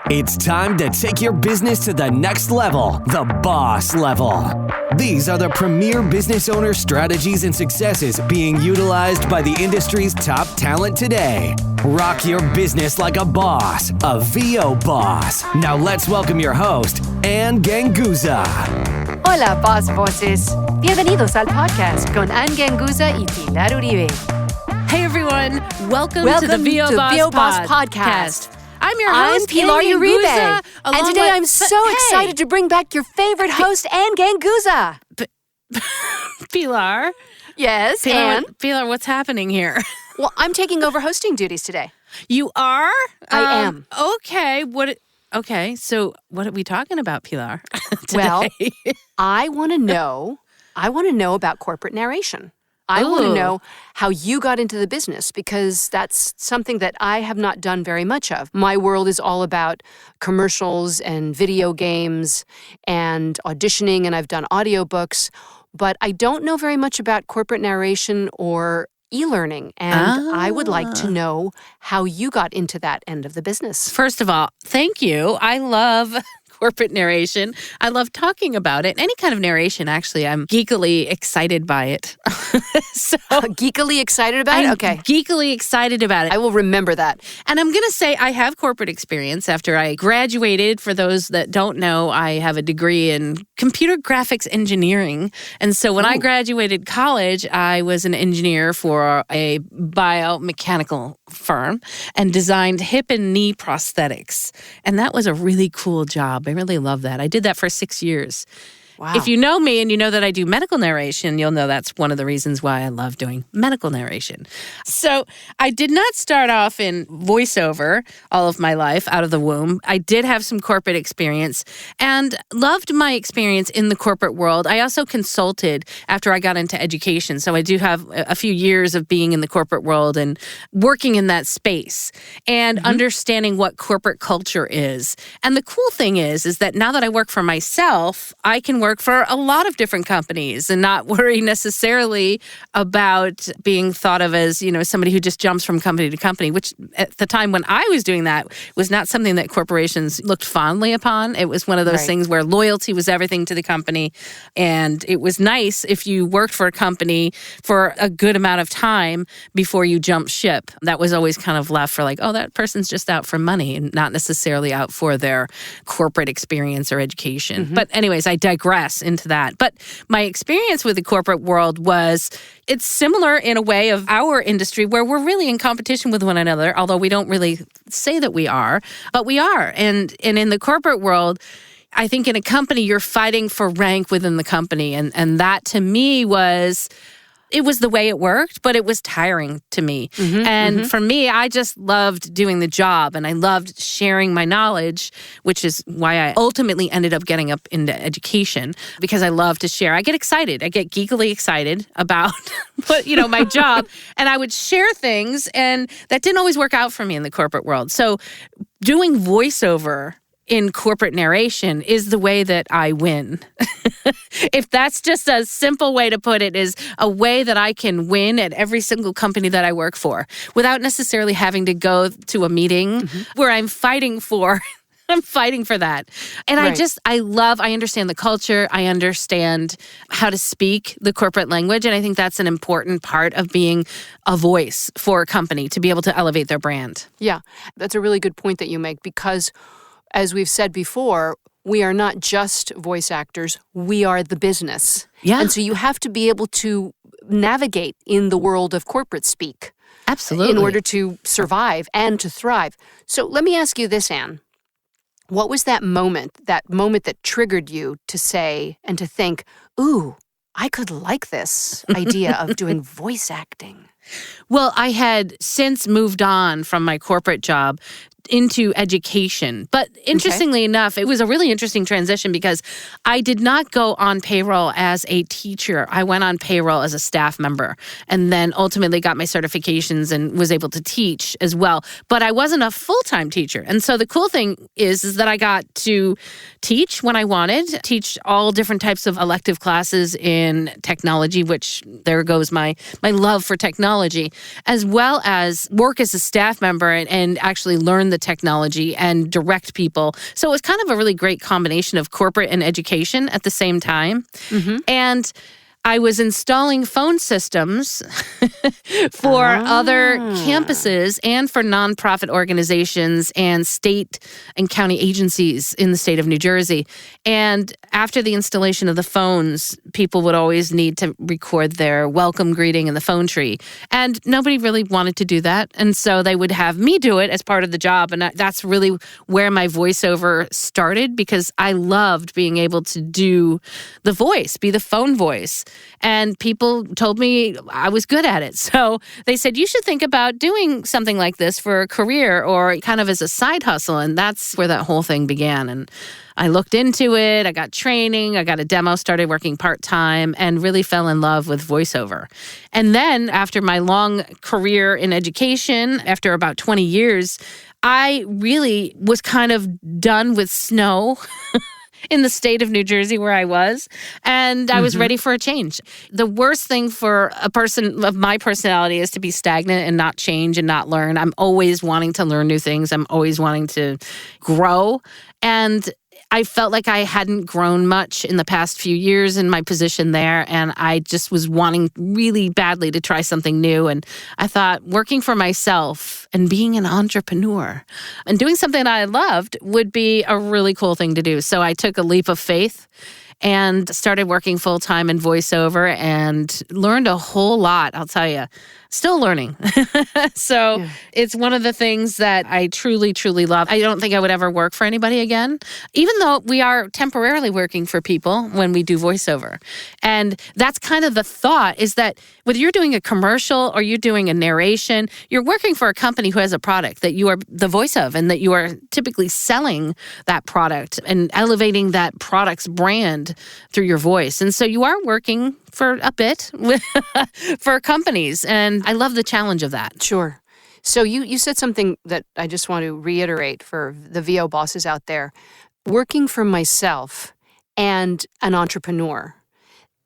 It's time to take your business to the next level, the boss level. These are the premier business owner strategies and successes being utilized by the industry's top talent today. Rock your business like a boss, a VO boss. Now let's welcome your host, Ann Ganguza. Hola, Boss Voces. Bienvenidos al podcast con Ann Ganguza y Pilar Uribe. Hey, everyone. Welcome to the VO Boss Podcast. I'm your host, Pilar Uribe. And today I'm so excited to bring back your favorite host, Ann Ganguza. Pilar? Yes, Pilar, Ann? Pilar, what's happening here? Well, I'm taking over hosting duties today. You are? I am. Okay. Okay, so what are we talking about, Pilar, today? Well, I want to know about corporate narration. I want to know how you got into the business because that's something that I have not done very much of. My world is all about commercials and video games and auditioning, and I've done audiobooks, but I don't know very much about corporate narration or ELearning, and I would like to know how you got into that end of the business. First of all, thank you. I love corporate narration. I love talking about it. Any kind of narration, actually. I'm geekily excited by it. Geekily excited about it? Okay. Geekily excited about it. I will remember that. And I'm going to say I have corporate experience after I graduated. For those that don't know, I have a degree in computer graphics engineering. And so when I graduated college, I was an engineer for a biomechanical firm and designed hip and knee prosthetics. And that was a really cool job. I really love that. I did that for 6 years. Wow. If you know me and you know that I do medical narration, you'll know that's one of the reasons why I love doing medical narration. So I did not start off in voiceover all of my life out of the womb. I did have some corporate experience and loved my experience in the corporate world. I also consulted after I got into education. So I do have a few years of being in the corporate world and working in that space and understanding what corporate culture is. And the cool thing is that now that I work for myself, I can work for a lot of different companies and not worry necessarily about being thought of as, somebody who just jumps from company to company, which at the time when I was doing that was not something that corporations looked fondly upon. It was one of those things where loyalty was everything to the company. And it was nice if you worked for a company for a good amount of time before you jumped ship. That was always kind of left for like, oh, that person's just out for money and not necessarily out for their corporate experience or education. But anyways, I digress into that. But my experience with the corporate world it's similar in a way of our industry where we're really in competition with one another, although we don't really say that we are, but we are. And in the corporate world, I think in a company, you're fighting for rank within the company. And that to me it was the way it worked, but it was tiring to me. And for me, I just loved doing the job and I loved sharing my knowledge, which is why I ultimately ended up getting up into education because I love to share. I get excited. I get geekily excited about my job and I would share things and that didn't always work out for me in the corporate world. So doing voiceover in corporate narration is the way that I win. If that's just a simple way to put it, is a way that I can win at every single company that I work for without necessarily having to go to a meeting where I'm fighting for that. And I understand the culture. I understand how to speak the corporate language. And I think that's an important part of being a voice for a company to be able to elevate their brand. Yeah, that's a really good point that you make because as we've said before, we are not just voice actors, we are the business. Yeah. And so you have to be able to navigate in the world of corporate speak. Absolutely. In order to survive and to thrive. So let me ask you this, Ann. What was that moment that triggered you to say and to think, ooh, I could like this idea of doing voice acting? Well, I had since moved on from my corporate job into education. But interestingly enough, it was a really interesting transition because I did not go on payroll as a teacher. I went on payroll as a staff member and then ultimately got my certifications and was able to teach as well. But I wasn't a full-time teacher. And so the cool thing is that I got to teach when I wanted, teach all different types of elective classes in technology, which there goes my love for technology, as well as work as a staff member and actually learn the the technology and direct people. So it was kind of a really great combination of corporate and education at the same time. And I was installing phone systems for other campuses and for nonprofit organizations and state and county agencies in the state of New Jersey. And after the installation of the phones, people would always need to record their welcome greeting in the phone tree. And nobody really wanted to do that. And so they would have me do it as part of the job. And that's really where my voiceover started, because I loved being able to do the voice, be the phone voice. And people told me I was good at it. So they said, you should think about doing something like this for a career or kind of as a side hustle. And that's where that whole thing began. And I looked into it. I got training. I got a demo, started working part-time, and really fell in love with voiceover. And then after my long career in education, after about 20 years, I really was kind of done with snow in the state of New Jersey where I was, and I was ready for a change. The worst thing for a person of my personality is to be stagnant and not change and not learn. I'm always wanting to learn new things. I'm always wanting to grow. And I felt like I hadn't grown much in the past few years in my position there, and I just was wanting really badly to try something new. And I thought working for myself and being an entrepreneur and doing something that I loved would be a really cool thing to do. So I took a leap of faith and started working full-time in voiceover and learned a whole lot, I'll tell you. Still learning. So it's one of the things that I truly, truly love. I don't think I would ever work for anybody again, even though we are temporarily working for people when we do voiceover. And that's kind of the thought, is that whether you're doing a commercial or you're doing a narration, you're working for a company who has a product that you are the voice of and that you are typically selling that product and elevating that product's brand through your voice. And so you are working for a bit for companies. And I love the challenge of that. Sure. So you said something that I just want to reiterate for the VO bosses out there. Working for myself and an entrepreneur.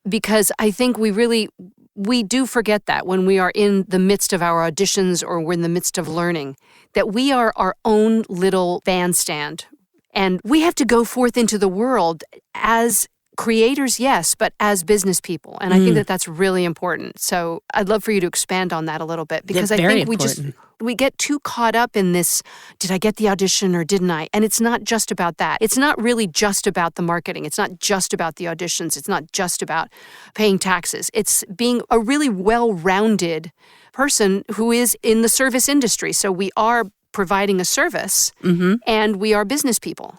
Because I think we do forget that when we are in the midst of our auditions or we're in the midst of learning, that we are our own little bandstand. And we have to go forth into the world as creators, yes, but as business people. And I think that that's really important. So I'd love for you to expand on that a little bit, because I think we get too caught up in this, did I get the audition or didn't I? And it's not just about that. It's not really just about the marketing. It's not just about the auditions. It's not just about paying taxes. It's being a really well-rounded person who is in the service industry. So we are providing a service and we are business people.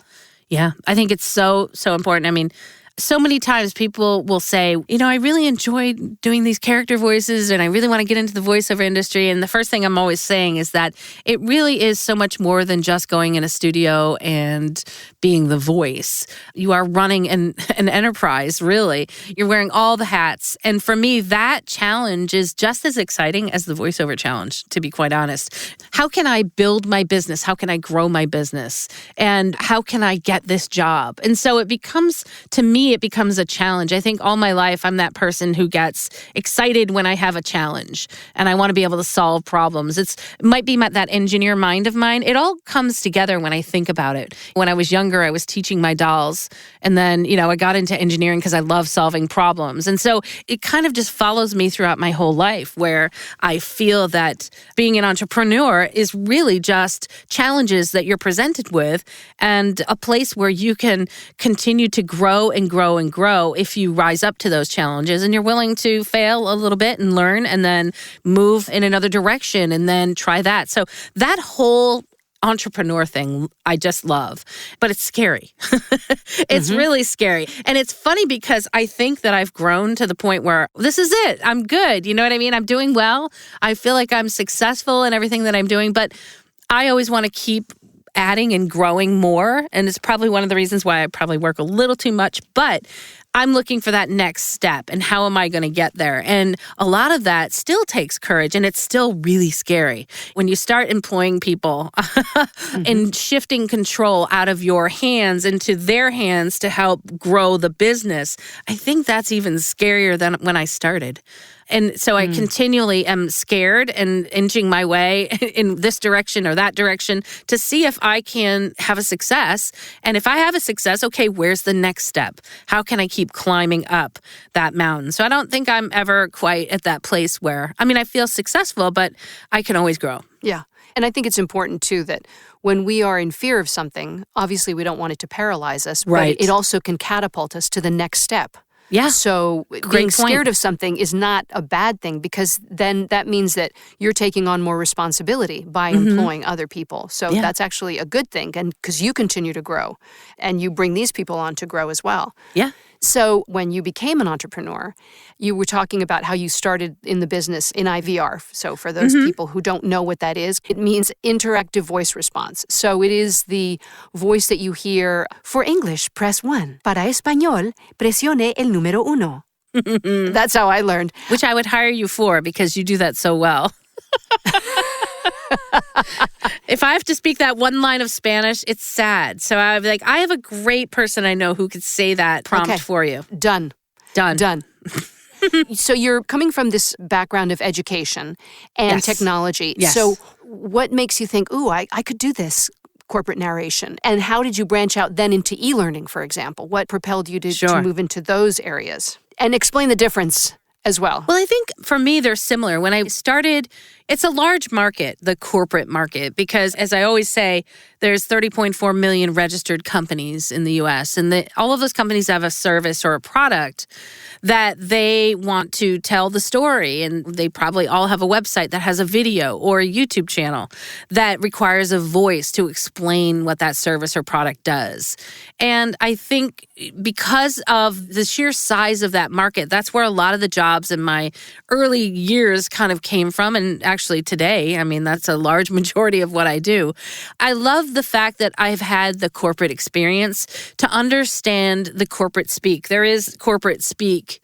Yeah, I think it's so, so important. I mean, so many times people will say, I really enjoy doing these character voices and I really want to get into the voiceover industry. And the first thing I'm always saying is that it really is so much more than just going in a studio and being the voice. You are running an enterprise, really. You're wearing all the hats. And for me, that challenge is just as exciting as the voiceover challenge, to be quite honest. How can I build my business? How can I grow my business? And how can I get this job? And so it becomes a challenge. I think all my life, I'm that person who gets excited when I have a challenge and I want to be able to solve problems. It might be that engineer mind of mine. It all comes together when I think about it. When I was younger, I was teaching my dolls. And then, I got into engineering because I love solving problems. And so it kind of just follows me throughout my whole life, where I feel that being an entrepreneur is really just challenges that you're presented with and a place where you can continue to grow and grow and grow if you rise up to those challenges and you're willing to fail a little bit and learn and then move in another direction and then try that. So that whole entrepreneur thing, I just love, but it's scary. It's really scary. And it's funny because I think that I've grown to the point where this is it. I'm good. You know what I mean? I'm doing well. I feel like I'm successful in everything that I'm doing, but I always want to keep adding and growing more. And it's probably one of the reasons why I probably work a little too much, but I'm looking for that next step and how am I going to get there? And a lot of that still takes courage and it's still really scary. When you start employing people and shifting control out of your hands into their hands to help grow the business, I think that's even scarier than when I started. And so I continually am scared and inching my way in this direction or that direction to see if I can have a success. And if I have a success, okay, where's the next step? How can I keep climbing up that mountain? So I don't think I'm ever quite at that place where, I feel successful, but I can always grow. Yeah. And I think it's important, too, that when we are in fear of something, obviously we don't want it to paralyze us, right. But it also can catapult us to the next step. Yeah. So being scared of something is not a bad thing because then that means that you're taking on more responsibility by employing other people. So that's actually a good thing, and because you continue to grow and you bring these people on to grow as well. Yeah. So when you became an entrepreneur, you were talking about how you started in the business in IVR. So for those people who don't know what that is, it means interactive voice response. So it is the voice that you hear. For English, press 1. Para español, presione el número 1. That's how I learned. Which I would hire you for because you do that so well. If I have to speak that one line of Spanish, it's sad. So I have a great person I know who could say that prompt for you. Done. So you're coming from this background of education and technology. Yes. So what makes you think, I could do this corporate narration? And how did you branch out then into e-learning, for example? What propelled you to move into those areas? And explain the difference as well. Well, I think for me, they're similar. When I started, it's a large market, the corporate market, because as I always say, there's 30.4 million registered companies in the U.S. And all of those companies have a service or a product that they want to tell the story. And they probably all have a website that has a video or a YouTube channel that requires a voice to explain what that service or product does. And I think because of the sheer size of that market, that's where a lot of the jobs in my early years kind of came from. And actually today, that's a large majority of what I do. I love the fact that I've had the corporate experience to understand the corporate speak. There is corporate speak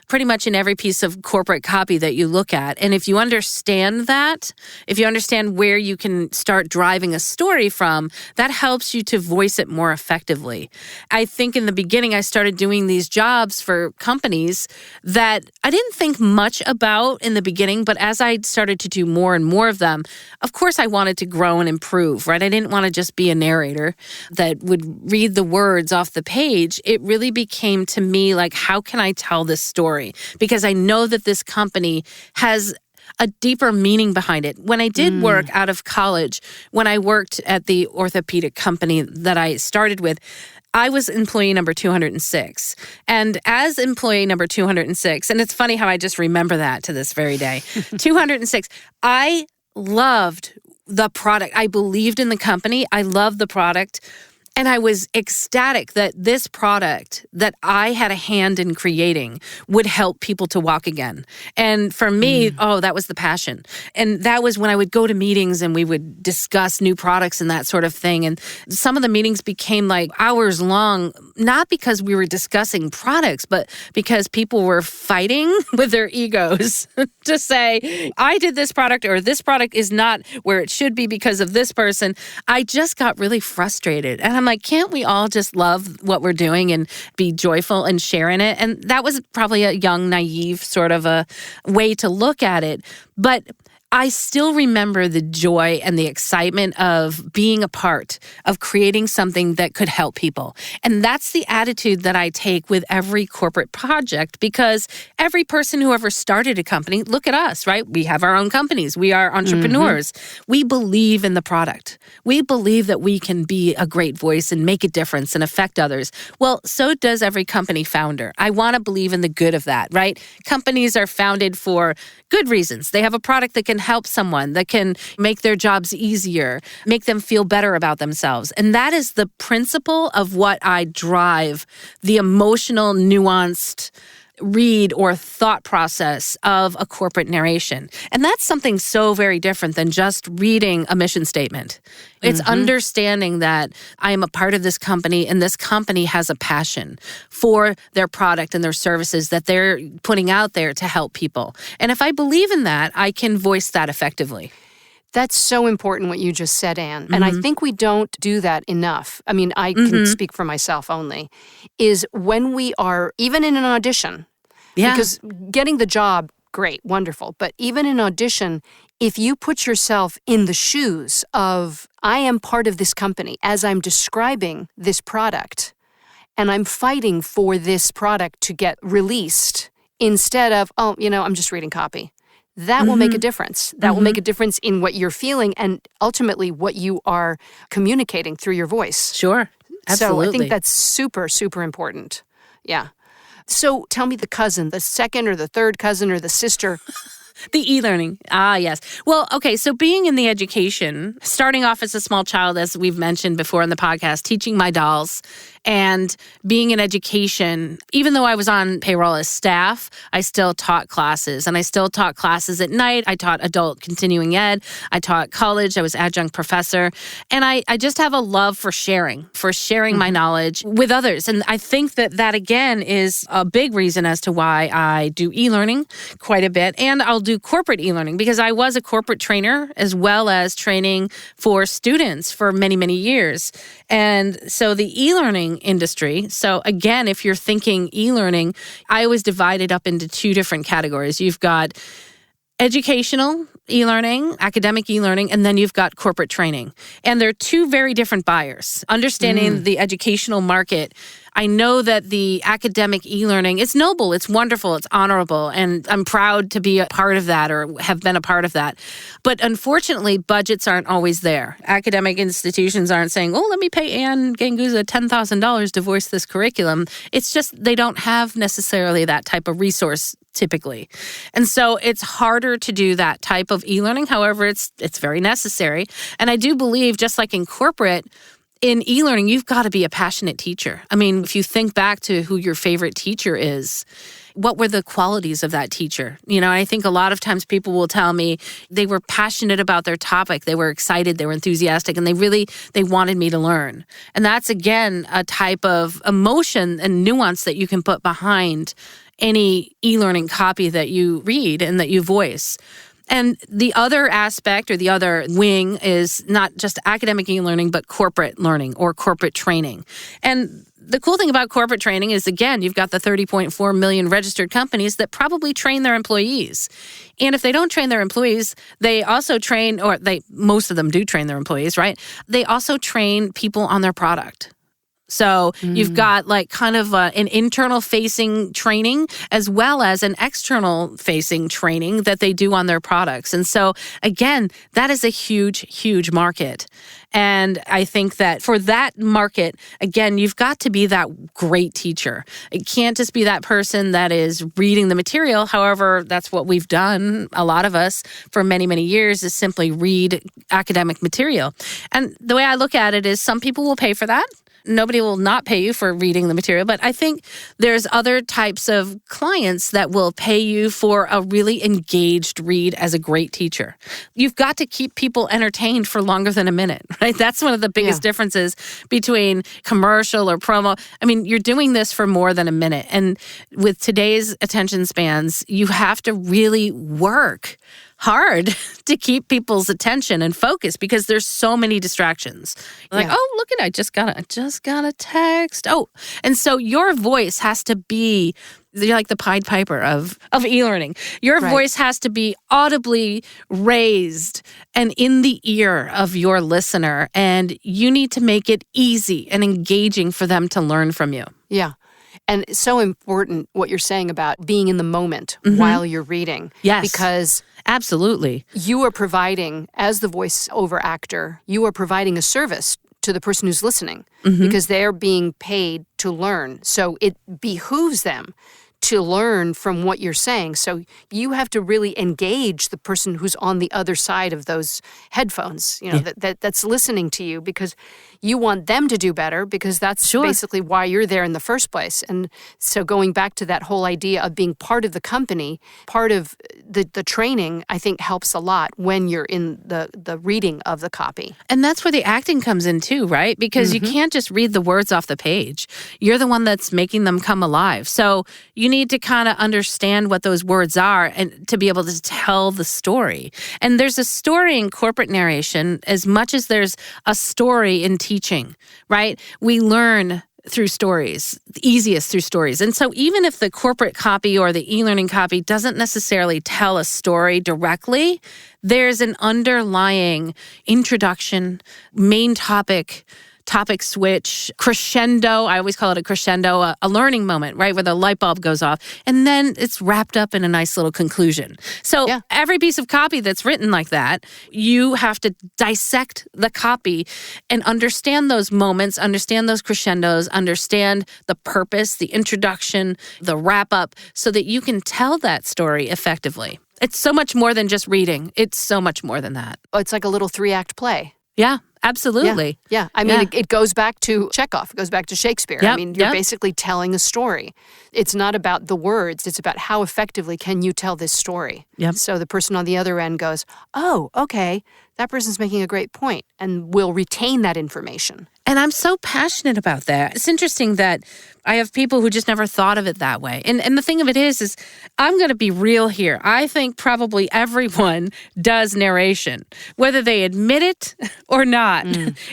pretty much in every piece of corporate copy that you look at. And if you understand that, if you understand where you can start driving a story from, that helps you to voice it more effectively. I think in the beginning, I started doing these jobs for companies that I didn't think much about in the beginning, but as I started to do more and more of them, of course, I wanted to grow and improve, right? I didn't want to just be a narrator that would read the words off the page. It really became to me like, how can I tell this story? Because I know that this company has a deeper meaning behind it. When I did work out of college, when I worked at the orthopedic company that I started with, I was employee number 206. And as employee number 206, and it's funny how I just remember that to this very day, 206, I loved the product. I believed in the company. I loved the product. And I was ecstatic that this product that I had a hand in creating would help people to walk again. And for me, that was the passion. And that was when I would go to meetings and we would discuss new products and that sort of thing. And some of the meetings became like hours long, not because we were discussing products, but because people were fighting with their egos to say, I did this product or this product is not where it should be because of this person. I just got really frustrated. And I'm like, can't we all just love what we're doing and be joyful and share in it? And that was probably a young, naive sort of a way to look at it. But I still remember the joy and the excitement of being a part of creating something that could help people. And that's the attitude that I take with every corporate project because every person who ever started a company, look at us, right? We have our own companies. We are entrepreneurs. We believe in the product. We believe that we can be a great voice and make a difference and affect others. Well, so does every company founder. I want to believe in the good of that, right? Companies are founded for good reasons. They have a product that can help someone, that can make their jobs easier, make them feel better about themselves. And that is the principle of what I drive, the emotional, nuanced read or thought process of a corporate narration. And that's something so very different than just reading a mission statement. It's understanding that I am a part of this company and this company has a passion for their product and their services that they're putting out there to help people. And if I believe in that, I can voice that effectively. That's so important what you just said, Anne. And I think we don't do that enough. I mean, I can speak for myself only, is when we are, even in an audition, because getting the job, great, wonderful. But even in audition, if you put yourself in the shoes of, I am part of this company as I'm describing this product, and I'm fighting for this product to get released instead of, I'm just reading copy. That will make a difference. That will make a difference in what you're feeling and ultimately what you are communicating through your voice. Sure, absolutely. So I think that's super, super important. Yeah. So tell me the cousin, the second or the third cousin or the sister. The e-learning. Yes. Well, okay, so being in the education, starting off as a small child, as we've mentioned before in the podcast, teaching my dolls, and being in education, even though I was on payroll as staff, I still taught classes, and I still taught classes at night. I taught adult continuing ed. I taught college. I was adjunct professor. And I just have a love for sharing my knowledge with others. And I think that again, is a big reason as to why I do e-learning quite a bit. And I'll do corporate e-learning because I was a corporate trainer as well as training for students for many, many years. And so the e-learning industry, so again, if you're thinking e-learning, I always divide it up into two different categories. You've got educational e-learning, academic e-learning, and then you've got corporate training. And they're two very different buyers. Understanding the educational market, I know that the academic e-learning, it's noble, it's wonderful, it's honorable, and I'm proud to be a part of that or have been a part of that. But unfortunately, budgets aren't always there. Academic institutions aren't saying, let me pay Anne Ganguza $10,000 to voice this curriculum. It's just they don't have necessarily that type of resource typically. And so it's harder to do that type of e-learning. However, it's very necessary. And I do believe, just like in corporate, in e-learning, you've got to be a passionate teacher. I mean, if you think back to who your favorite teacher is, what were the qualities of that teacher? I think a lot of times people will tell me they were passionate about their topic. They were excited, they were enthusiastic, and they wanted me to learn. And that's, again, a type of emotion and nuance that you can put behind any e-learning copy that you read and that you voice. And the other aspect or the other wing is not just academic e-learning, but corporate learning or corporate training. And the cool thing about corporate training is, again, you've got the 30.4 million registered companies that probably train their employees. And if they don't train their employees, they also train, or most of them do train their employees, right? They also train people on their product. So you've got kind of an internal facing training as well as an external facing training that they do on their products. And so again, that is a huge, huge market. And I think that for that market, again, you've got to be that great teacher. It can't just be that person that is reading the material. However, that's what we've done, a lot of us, for many, many years, is simply read academic material. And the way I look at it is some people will pay for that. Nobody will not pay you for reading the material, but I think there's other types of clients that will pay you for a really engaged read as a great teacher. You've got to keep people entertained for longer than a minute, right? That's one of the biggest differences between commercial or promo. I mean, you're doing this for more than a minute. And with today's attention spans, you have to really work hard to keep people's attention and focus because there's so many distractions. Like, look at, I just got a text. And so your voice has to be, you're like the Pied Piper of e-learning. Your voice has to be audibly raised and in the ear of your listener. And you need to make it easy and engaging for them to learn from you. Yeah. And it's so important what you're saying about being in the moment while you're reading. Yes. Because absolutely, you are providing, as the voiceover actor, you are providing a service to the person who's listening because they're being paid to learn. So it behooves them to learn from what you're saying. So you have to really engage the person who's on the other side of those headphones, that's listening to you, because You want them to do better because that's basically why you're there in the first place. And so going back to that whole idea of being part of the company, part of the training, I think helps a lot when you're in the reading of the copy. And that's where the acting comes in too, right? Because you can't just read the words off the page. You're the one that's making them come alive. So you need to kind of understand what those words are and to be able to tell the story. And there's a story in corporate narration as much as there's a story in teaching, right? We learn through stories, the easiest through stories. And so even if the corporate copy or the e-learning copy doesn't necessarily tell a story directly, there's an underlying introduction, main topic switch, crescendo. I always call it a crescendo, a learning moment, right, where the light bulb goes off. And then it's wrapped up in a nice little conclusion. So every piece of copy that's written like that, you have to dissect the copy and understand those moments, understand those crescendos, understand the purpose, the introduction, the wrap up, so that you can tell that story effectively. It's so much more than just reading. It's so much more than that. Oh, it's like a little 3-act play. Yeah, absolutely. Yeah. I mean, it goes back to Chekhov. It goes back to Shakespeare. Yep, I mean, you're basically telling a story. It's not about the words. It's about how effectively can you tell this story. Yep. So the person on the other end goes, oh, okay, that person's making a great point, and will retain that information. And I'm so passionate about that. It's interesting that I have people who just never thought of it that way. And the thing of it is I'm going to be real here. I think probably everyone does narration, whether they admit it or not.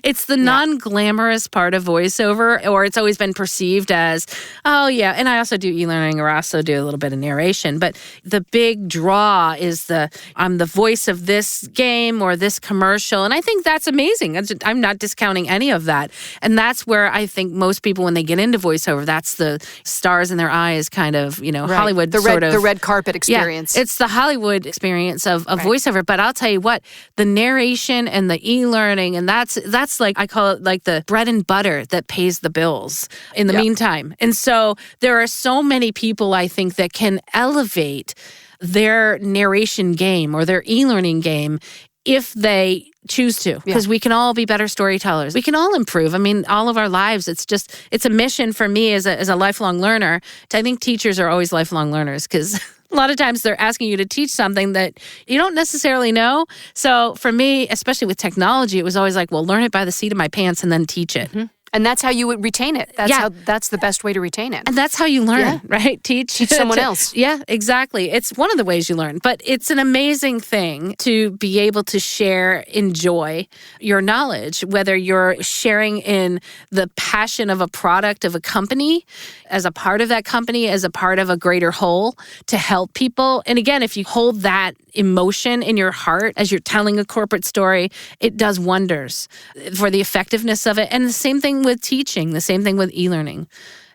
It's the non-glamorous part of voiceover, or it's always been perceived as, oh, yeah. And I also do e-learning, or I also do a little bit of narration. But the big draw is I'm the voice of this game or this commercial. And I think that's amazing. I'm not discounting any of that. And that's where I think most people, when they get into voiceover, that's the stars in their eyes kind of, Hollywood the the red carpet experience. Yeah, it's the Hollywood experience of voiceover. But I'll tell you what, the narration and the e-learning, and that's like, I call it like the bread and butter that pays the bills in the meantime. And so there are so many people, I think, that can elevate their narration game or their e-learning game if they choose to, because we can all be better storytellers. We can all improve. I mean, all of our lives, it's a mission for me as a lifelong learner. I think teachers are always lifelong learners, because a lot of times they're asking you to teach something that you don't necessarily know. So for me, especially with technology, it was always like, well, learn it by the seat of my pants and then teach it. Mm-hmm. And that's how you would retain it. That's the best way to retain it. And that's how you learn, right? Teach someone else. Yeah, exactly. It's one of the ways you learn. But it's an amazing thing to be able to share, enjoy your knowledge, whether you're sharing in the passion of a product of a company, as a part of that company, as a part of a greater whole, to help people. And again, if you hold that emotion in your heart as you're telling a corporate story, it does wonders for the effectiveness of it. And the same thing with teaching, the same thing with e-learning.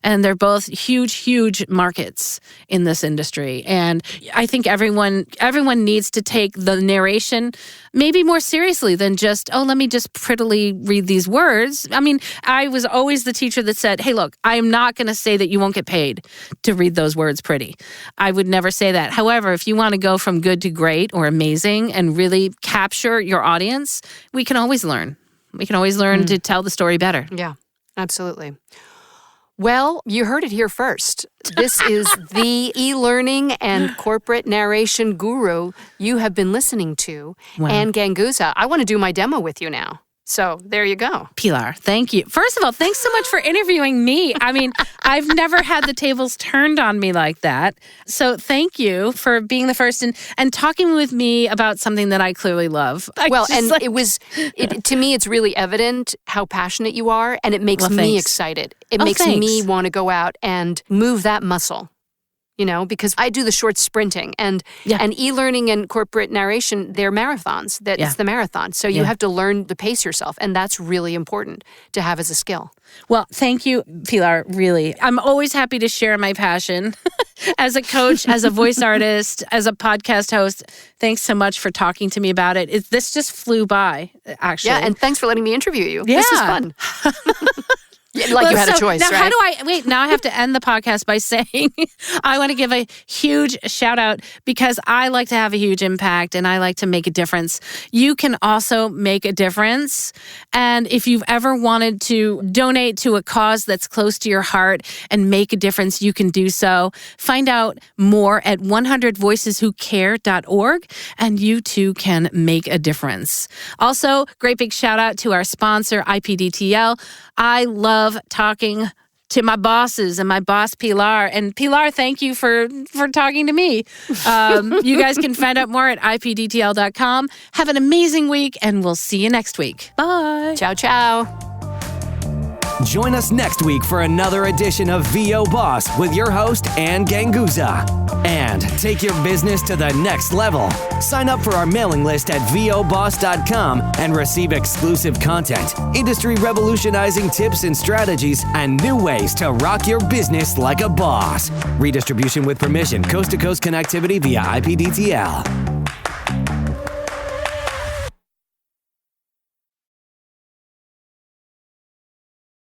And they're both huge, huge markets in this industry. And I think everyone needs to take the narration maybe more seriously than just, let me just prettily read these words. I mean, I was always the teacher that said, hey, look, I'm not going to say that you won't get paid to read those words pretty. I would never say that. However, if you want to go from good to great or amazing and really capture your audience, we can always learn. We can always learn to tell the story better. Yeah, absolutely. Well, you heard it here first. This is the e-learning and corporate narration guru you have been listening to, Anne Ganguza. I want to do my demo with you now. So there you go. Pilar, thank you. First of all, thanks so much for interviewing me. I mean, I've never had the tables turned on me like that. So thank you for being the first and talking with me about something that I clearly love. To me, it's really evident how passionate you are, and it makes me excited. It makes me want to go out and move that muscle. Because I do the short sprinting and e-learning and corporate narration, they're marathons. It's the marathon. So you have to learn to pace yourself. And that's really important to have as a skill. Well, thank you, Pilar, really. I'm always happy to share my passion as a coach, as a voice artist, as a podcast host. Thanks so much for talking to me about it. This just flew by, actually. Yeah, and thanks for letting me interview you. Yeah. This is fun. Like you had a choice, now right? Now I have to end the podcast by saying I want to give a huge shout out because I like to have a huge impact and I like to make a difference. You can also make a difference. And if you've ever wanted to donate to a cause that's close to your heart and make a difference, you can do so. Find out more at 100voiceswhocare.org, and you too can make a difference. Also, great big shout out to our sponsor, IPDTL. I love talking to my bosses and my boss, Pilar. And Pilar, thank you for talking to me. You guys can find out more at ipdtl.com. Have an amazing week, and we'll see you next week. Bye. Ciao, ciao. Join us next week for another edition of VO Boss with your host, Ann Ganguza. And take your business to the next level. Sign up for our mailing list at voboss.com and receive exclusive content, industry revolutionizing tips and strategies, and new ways to rock your business like a boss. Redistribution with permission, coast-to-coast connectivity via IPDTL.